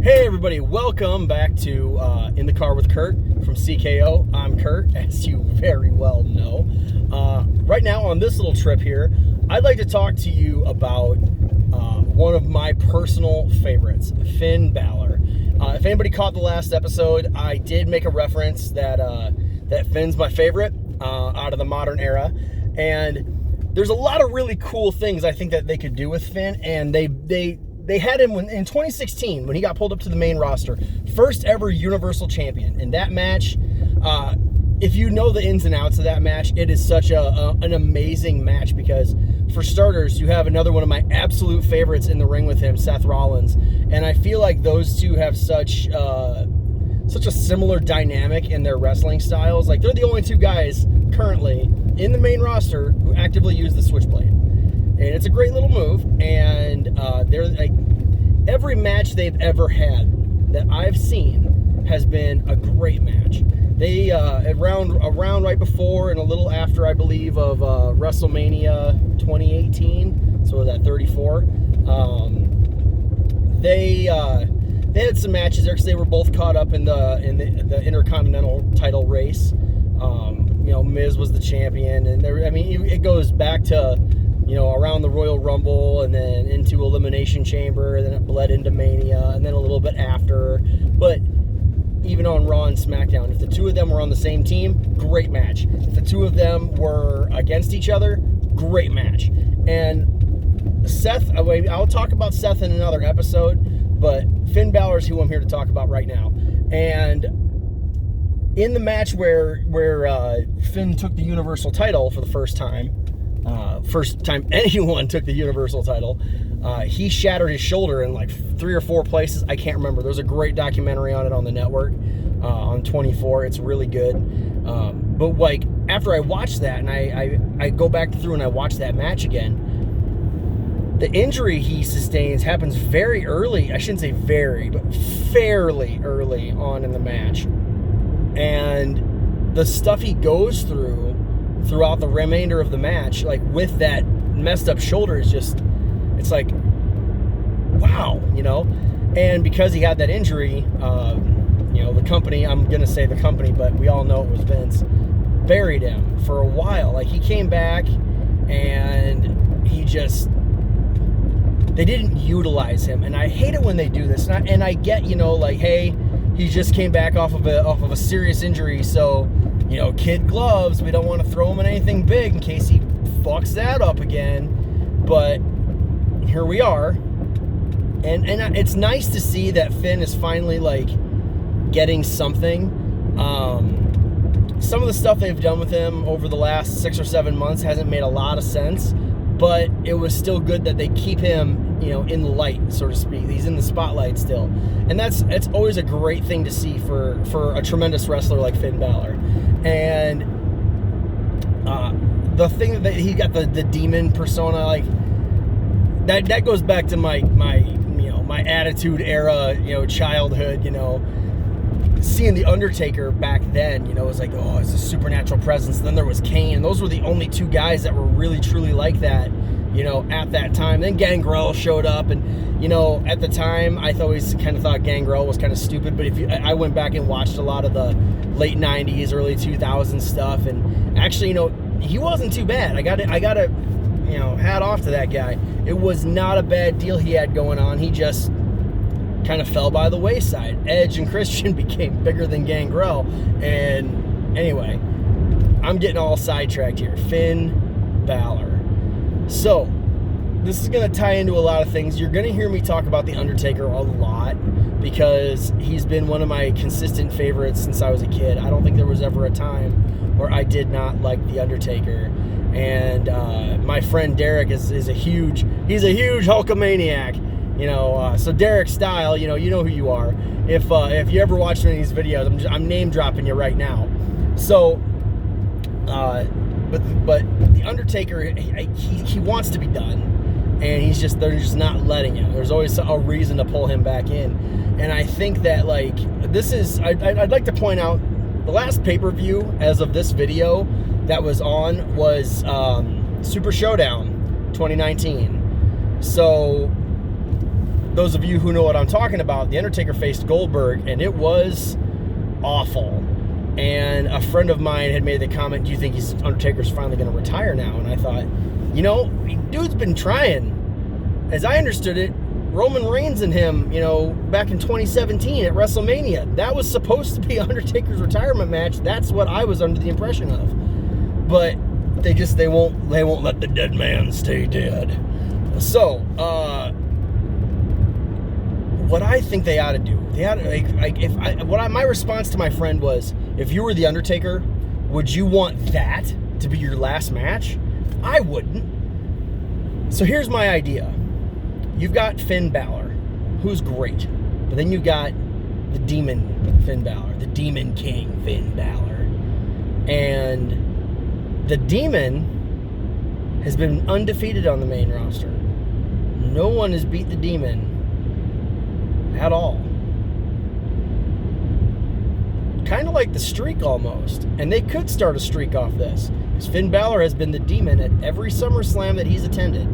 Hey everybody, welcome back to In the Car with Kurt from CKO. I'm Kurt, as you very well know. Right now on this little trip here, I'd like to talk to you about one of my personal favorites, Finn Balor. If anybody caught the last episode, I did make a reference that Finn's my favorite out of the modern era, and there's a lot of really cool things I think that they could do with Finn, and they had him in 2016 when he got pulled up to the main roster, first ever Universal Champion. In that match, if you know the ins and outs of that match, it is such an amazing match because, for starters, you have another one of my absolute favorites in the ring with him, Seth Rollins, and I feel like those two have such a similar dynamic in their wrestling styles. Like, they're the only two guys currently in the main roster who actively use the Switchblade. And it's a great little move, and they're like, every match they've ever had that I've seen has been a great match. They around right before and a little after, I believe, of WrestleMania 2018, so that 34. They had some matches there because they were both caught up in the Intercontinental title race. Miz was the champion, and it goes back to, around the Royal Rumble and then into Elimination Chamber, and then it bled into Mania, and then a little bit after. But even on Raw and SmackDown, if the two of them were on the same team, great match. If the two of them were against each other, great match. And Seth, I'll talk about Seth in another episode, but Finn Balor is who I'm here to talk about right now. And in the match where Finn took the Universal title for the first time anyone took the Universal title, he shattered his shoulder in like 3 or 4 places. I can't remember. There's a great documentary on it on the network, on 24. It's really good. But like, after I watched that and I go back through and I watch that match again, the injury he sustains happens very early. I shouldn't say very, but fairly early on in the match. And the stuff he goes throughout the remainder of the match, like with that messed up shoulder, is just, it's like, wow, and because he had that injury, the company, I'm gonna say the company, but we all know it was Vince, buried him for a while. Like, he came back and they didn't utilize him, and I hate it when they do this. And I get, hey, he just came back off of a serious injury, so kid gloves, we don't want to throw him in anything big in case he fucks that up again. But here we are, and it's nice to see that Finn is finally like getting something. Some of the stuff they've done with him over the last 6 or 7 months hasn't made a lot of sense, but it was still good that they keep him in the light, so to speak. He's in the spotlight still, and it's always a great thing to see for a tremendous wrestler like Finn Balor. And the thing that he got the demon persona, like that goes back to my Attitude Era, childhood. Seeing the Undertaker back then, it was like, oh, it's a supernatural presence. And then there was Kane, and those were the only two guys that were really truly like that, at that time. Then Gangrel showed up, and at the time I always kind of thought Gangrel was kind of stupid, but I went back and watched a lot of the late 90s, early 2000s stuff, and actually, he wasn't too bad. I gotta hat off to that guy. It was not a bad deal he had going on. He just kind of fell by the wayside. Edge and Christian became bigger than Gangrel. And anyway, I'm getting all sidetracked here. Finn Balor. So, this is going to tie into a lot of things. You're going to hear me talk about The Undertaker a lot because he's been one of my consistent favorites since I was a kid. I don't think there was ever a time where I did not like The Undertaker. And my friend Derek is a huge Hulkamaniac. So Derek Style, you know who you are. If you ever watched any of these videos, I'm name dropping you right now. So, but the Undertaker, he wants to be done, and they're just not letting him. There's always a reason to pull him back in, and I think that I'd like to point out the last pay-per-view as of this video that was on was Super Showdown 2019. So those of you who know what I'm talking about, The Undertaker faced Goldberg, and it was awful. And a friend of mine had made the comment, do you think Undertaker's finally going to retire now? And I thought, dude's been trying. As I understood it, Roman Reigns and him, back in 2017 at WrestleMania, that was supposed to be Undertaker's retirement match. That's what I was under the impression of. But they won't let the dead man stay dead. So, what I think they ought to do, my response to my friend was, if you were The Undertaker, would you want that to be your last match? I wouldn't. So here's my idea. You've got Finn Balor, who's great, but then you've got the Demon Finn Balor, the Demon King Finn Balor. And the Demon has been undefeated on the main roster. No one has beat the Demon at all. Kind of like the Streak almost. And they could start a streak off this, because Finn Balor has been the Demon at every SummerSlam that he's attended.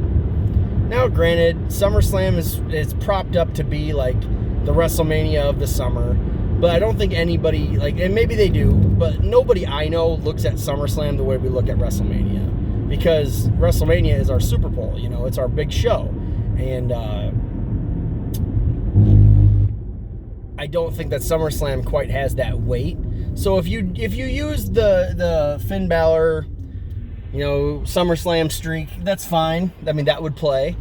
Now, granted, SummerSlam is propped up to be like the WrestleMania of the summer, but I don't think anybody, and maybe they do, but nobody I know looks at SummerSlam the way we look at WrestleMania, because WrestleMania is our Super Bowl, it's our big show. And I don't think that SummerSlam quite has that weight. So if you use the Finn Balor, SummerSlam streak, that's fine. I mean, that would play.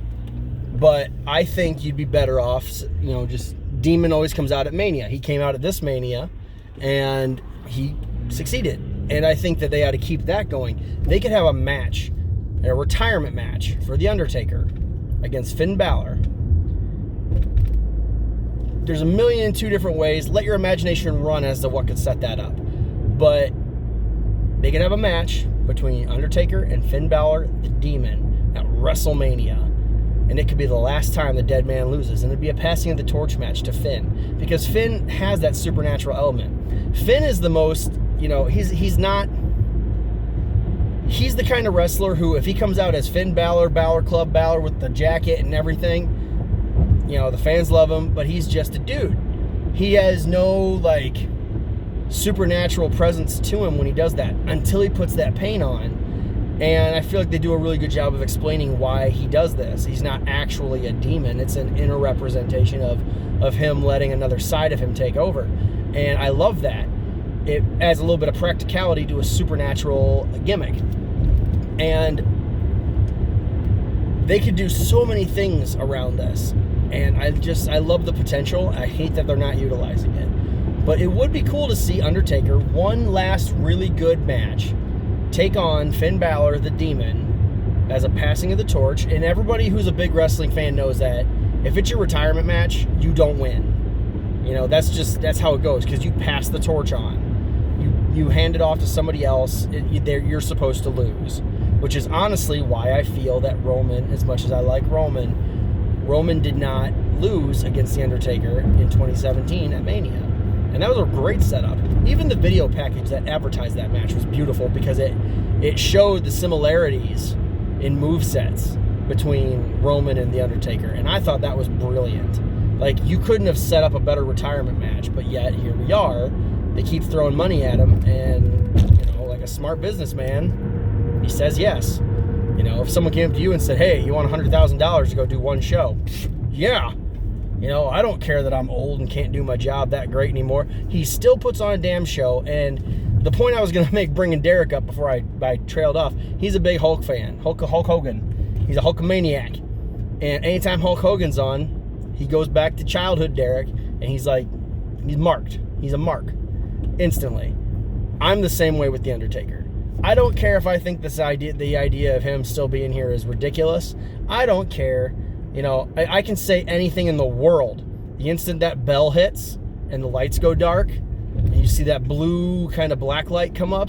But I think you'd be better off, just Demon always comes out at Mania. He came out at this Mania, and he succeeded. And I think that they ought to keep that going. They could have a match, a retirement match for The Undertaker against Finn Balor. There's 1,000,002 different ways. Let your imagination run as to what could set that up. But they could have a match between Undertaker and Finn Balor, the Demon, at WrestleMania. And it could be the last time the dead man loses. And it'd be a passing of the torch match to Finn. Because Finn has that supernatural element. Finn is the most, he's the kind of wrestler who, if he comes out as Finn Balor, Balor Club Balor with the jacket and everything, the fans love him, but he's just a dude. He has no, supernatural presence to him when he does that, until he puts that paint on. And I feel like they do a really good job of explaining why he does this. He's not actually a demon. It's an inner representation of him letting another side of him take over. And I love that. It adds a little bit of practicality to a supernatural gimmick. And they could do so many things around this. And I love the potential. I hate that they're not utilizing it. But it would be cool to see Undertaker, one last really good match, take on Finn Balor, the Demon, as a passing of the torch. And everybody who's a big wrestling fan knows that if it's your retirement match, you don't win. That's how it goes, because you pass the torch on. You hand it off to somebody else, you're supposed to lose. Which is honestly why I feel that Roman, as much as I like Roman did not lose against The Undertaker in 2017 at Mania. And that was a great setup. Even the video package that advertised that match was beautiful, because it showed the similarities in movesets between Roman and The Undertaker. And I thought that was brilliant. You couldn't have set up a better retirement match, but yet here we are. They keep throwing money at him, and, like a smart businessman, he says yes. If someone came up to you and said, hey, you want $100,000 to go do one show? Yeah. I don't care that I'm old and can't do my job that great anymore. He still puts on a damn show. And the point I was going to make bringing Derek up before I trailed off, he's a big Hulk fan. Hulk Hogan. He's a Hulkamaniac. And anytime Hulk Hogan's on, he goes back to childhood Derek, and he's marked. He's a mark. Instantly. I'm the same way with The Undertaker. I don't care if I think the idea of him still being here is ridiculous. I don't care. I can say anything in the world. The instant that bell hits and the lights go dark and you see that blue kind of black light come up,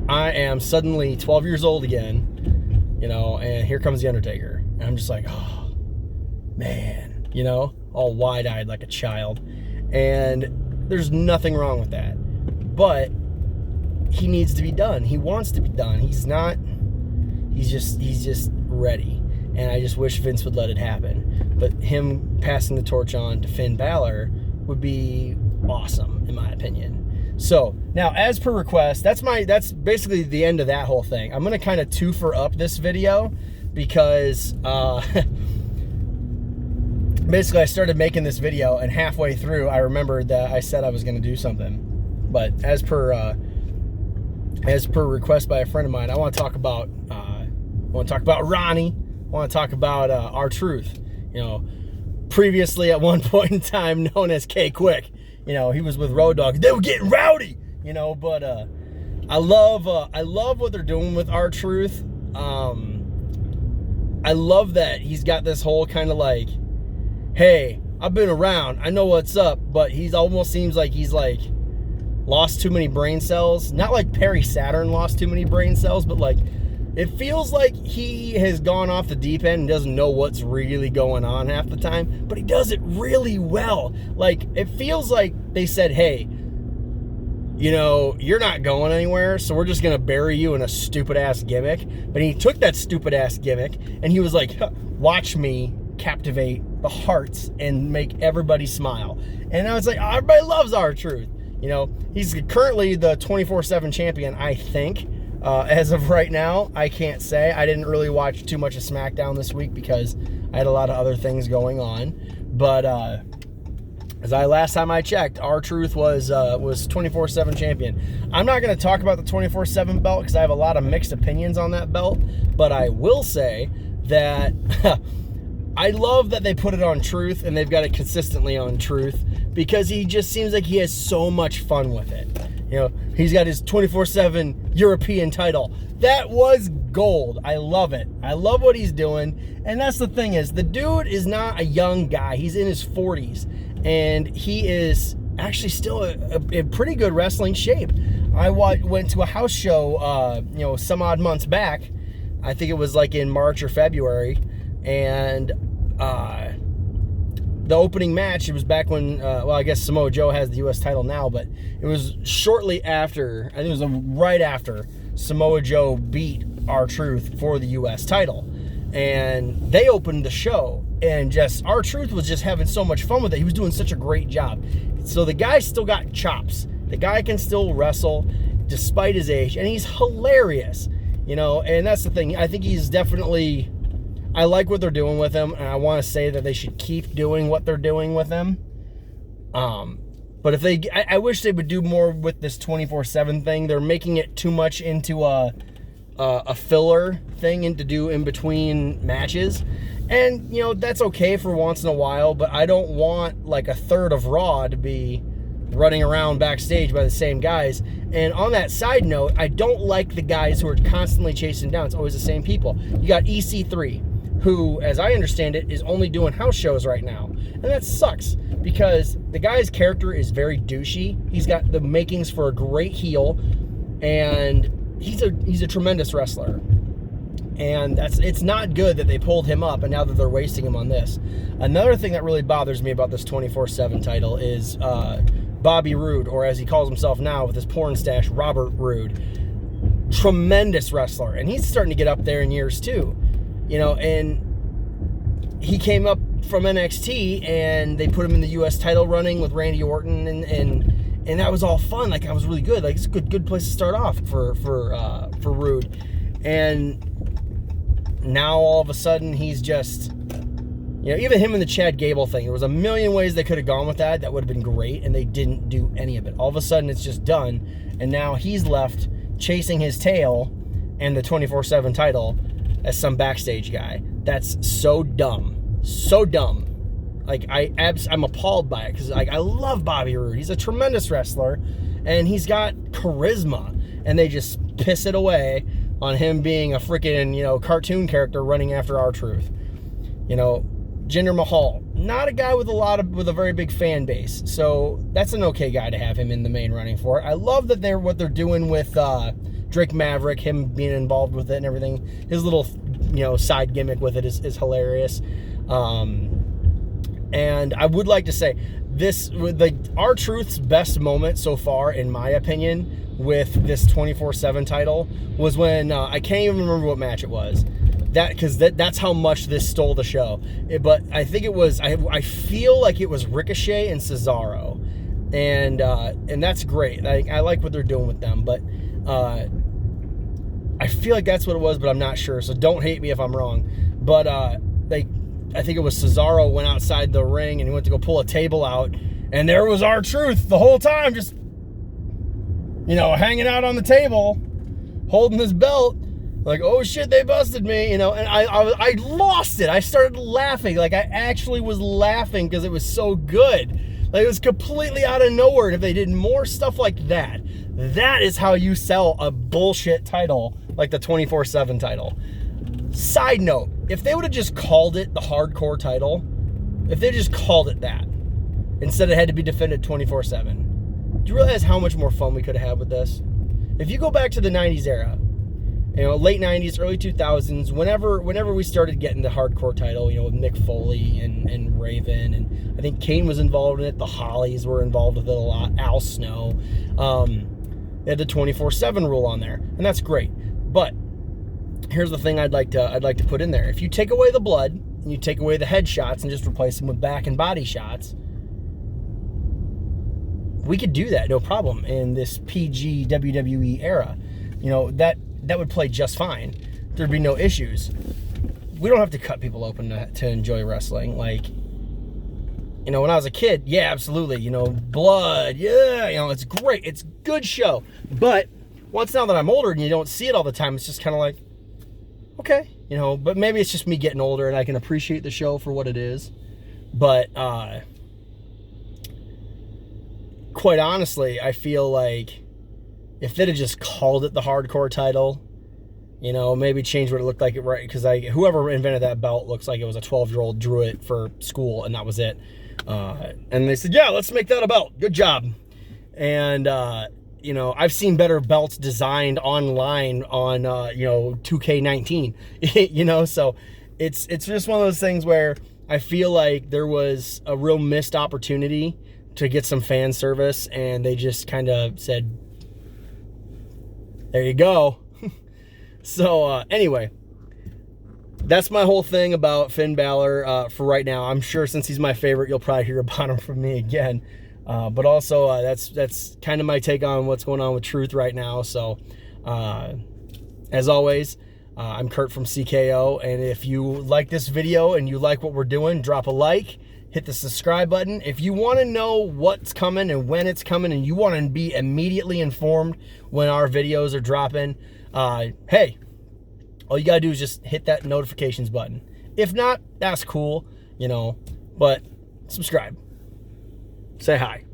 I am suddenly 12 years old again, and here comes The Undertaker. And I'm just like, oh, man, all wide-eyed like a child. And there's nothing wrong with that. But he needs to be done. He wants to be done. He's not. He's just ready. and I just wish Vince would let it happen. But him passing the torch on to Finn Balor would be awesome, in my opinion. So now, as per request, that's basically the end of that whole thing. I'm gonna kind of twofer up this video because basically I started making this video, and halfway through I remembered that I said I was gonna do something. But as per request by a friend of mine, I want to talk about Ronnie. I want to talk about R-Truth. You know, previously at one point in time known as K-Quick. You know, he was with Road Dogg. They were getting rowdy. You know, but I love what they're doing with R-Truth. I love that he's got this whole kind of like, hey, I've been around, I know what's up, but he's almost seems like he's like lost too many brain cells. Not like Perry Saturn lost too many brain cells, but like it feels like he has gone off the deep end and doesn't know what's really going on half the time, but he does it really well. Like, it feels like they said, hey, you know, you're not going anywhere, so we're just gonna bury you in a stupid ass gimmick. But he took that stupid ass gimmick and he was like, watch me captivate the hearts and make everybody smile. And I was like, oh, everybody loves R-Truth. You know, he's currently the 24/7 champion, I think. As of right now, I can't say. I didn't really watch too much of SmackDown this week because I had a lot of other things going on. But last time I checked, R-Truth was 24/7 champion. I'm not going to talk about the 24/7 belt because I have a lot of mixed opinions on that belt. But I will say that I love that they put it on Truth and they've got it consistently on Truth, because he just seems like he has so much fun with it. You know, he's got his 24/7 European title. That was gold. I love it. I love what he's doing. And that's the thing, is the dude is not a young guy. He's in his 40s. And he is actually still in pretty good wrestling shape. I went to a house show, you know, some odd months back. I think it was like in March or February. And the opening match, it was back when, well, I guess Samoa Joe has the U.S. title now, but it was shortly after, I think it was right after Samoa Joe beat R-Truth for the U.S. title. And they opened the show, and just R-Truth was just having so much fun with it. He was doing such a great job. So the guy still got chops. The guy can still wrestle despite his age, and he's hilarious, you know. And that's the thing. I think he's definitely, I like what they're doing with him, and I want to say that they should keep doing what they're doing with him. But if they, I wish they would do more with this 24/7 thing. They're making it too much into a filler thing and to do in between matches. And, you know, that's okay for once in a while, but I don't want like a third of Raw to be running around backstage by the same guys. And on that side note, I don't like the guys who are constantly chasing down. It's always the same people. You got EC3, who, as I understand it, is only doing house shows right now. And that sucks, because the guy's character is very douchey. He's got the makings for a great heel, and he's a tremendous wrestler. And it's not good that they pulled him up and now that they're wasting him on this. Another thing that really bothers me about this 24/7 title is Bobby Roode, or as he calls himself now with his porn stash, Robert Roode. Tremendous wrestler, and he's starting to get up there in years too. You know, and he came up from NXT and they put him in the US title running with Randy Orton, and that was all fun. Like, that was really good. Like, it's a good place to start off for Roode. And now all of a sudden he's just, you know, even him and the Chad Gable thing, there was a million ways they could have gone with that. That would have been great, and they didn't do any of it. All of a sudden it's just done, and now he's left chasing his tail and the 24/7 title as some backstage guy. That's so dumb. So dumb. Like, I'm appalled by it, because like, I love Bobby Roode. He's a tremendous wrestler, and he's got charisma, and they just piss it away on him being a freaking, you know, cartoon character running after R-Truth. You know, Jinder Mahal, not a guy with a very big fan base, so that's an okay guy to have him in the main running for. I love that what they're doing with Drake Maverick, him being involved with it and everything. His little, you know, side gimmick with it is hilarious. And I would like to say this, like, R-Truth's best moment so far, in my opinion, with this 24/7 title was when I can't even remember what match it was, that's how much this stole the show. But I think it was, I feel like it was Ricochet and Cesaro, and that's great. I like what they're doing with them, but I feel like that's what it was, but I'm not sure. So don't hate me if I'm wrong. But I think it was Cesaro went outside the ring and he went to go pull a table out, and there was R-Truth the whole time, just hanging out on the table, holding his belt. Like, oh shit, they busted me, and I lost it. I started laughing. Like, I actually was laughing because it was so good. Like, it was completely out of nowhere. And if they did more stuff like that, that is how you sell a bullshit title like the 24/7 title. Side note, if they would have just called it the hardcore title, if they just called it that, instead it had to be defended 24/7, do you realize how much more fun we could have had with this? If you go back to the 90s era, late 90s, early 2000s, whenever we started getting the hardcore title, with Mick Foley and Raven, and I think Kane was involved in it, the Hollies were involved with it a lot, Al Snow, they had the 24/7 rule on there, and that's great. But here's the thing I'd like to put in there. If you take away the blood, and you take away the headshots and just replace them with back and body shots, we could do that, no problem, in this PG WWE era. That would play just fine. There'd be no issues. We don't have to cut people open to enjoy wrestling. Like, when I was a kid, yeah, absolutely. Blood, yeah, it's great. It's a good show. But once now that I'm older and you don't see it all the time, it's just kind of like, okay, but maybe it's just me getting older and I can appreciate the show for what it is. But quite honestly, I feel like if they'd have just called it the hardcore title, maybe change what it looked like, right? Because whoever invented that belt looks like it was a 12-year-old drew it for school, and that was it. And they said, yeah, let's make that a belt. Good job. And I've seen better belts designed online on 2K19. So it's just one of those things where I feel like there was a real missed opportunity to get some fan service, and they just kind of said, there you go. So anyway, that's my whole thing about Finn Balor for right now. I'm sure since he's my favorite, you'll probably hear about him from me again. But also, that's kind of my take on what's going on with Truth right now. So as always, I'm Kurt from CKO, and if you like this video and you like what we're doing, drop a like. Hit the subscribe button. If you want to know what's coming and when it's coming, and you want to be immediately informed when our videos are dropping, hey, all you got to do is just hit that notifications button. If not, that's cool, but subscribe. Say hi.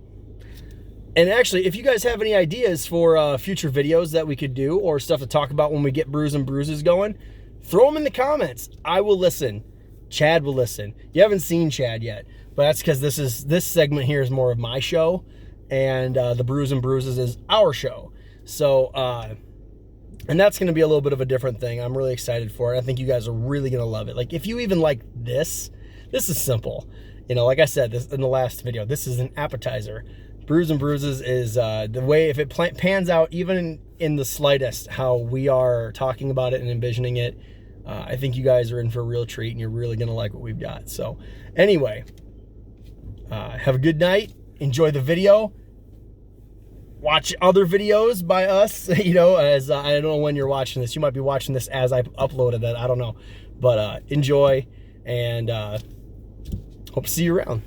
And actually, if you guys have any ideas for future videos that we could do or stuff to talk about when we get Brews and Bruises going, throw them in the comments. I will listen. Chad will listen. You haven't seen Chad yet, but that's because this segment here is more of my show, and the Brews and Bruises is our show. So, and that's going to be a little bit of a different thing. I'm really excited for it. I think you guys are really going to love it. Like, if you even like this is simple. Like I said this in the last video, this is an appetizer. Brews and Bruises is the way, if it pans out even in the slightest how we are talking about it and envisioning it, I think you guys are in for a real treat, and you're really going to like what we've got. So anyway, have a good night. Enjoy the video. Watch other videos by us, as I don't know when you're watching this. You might be watching this as I uploaded it. I don't know. But enjoy, and hope to see you around.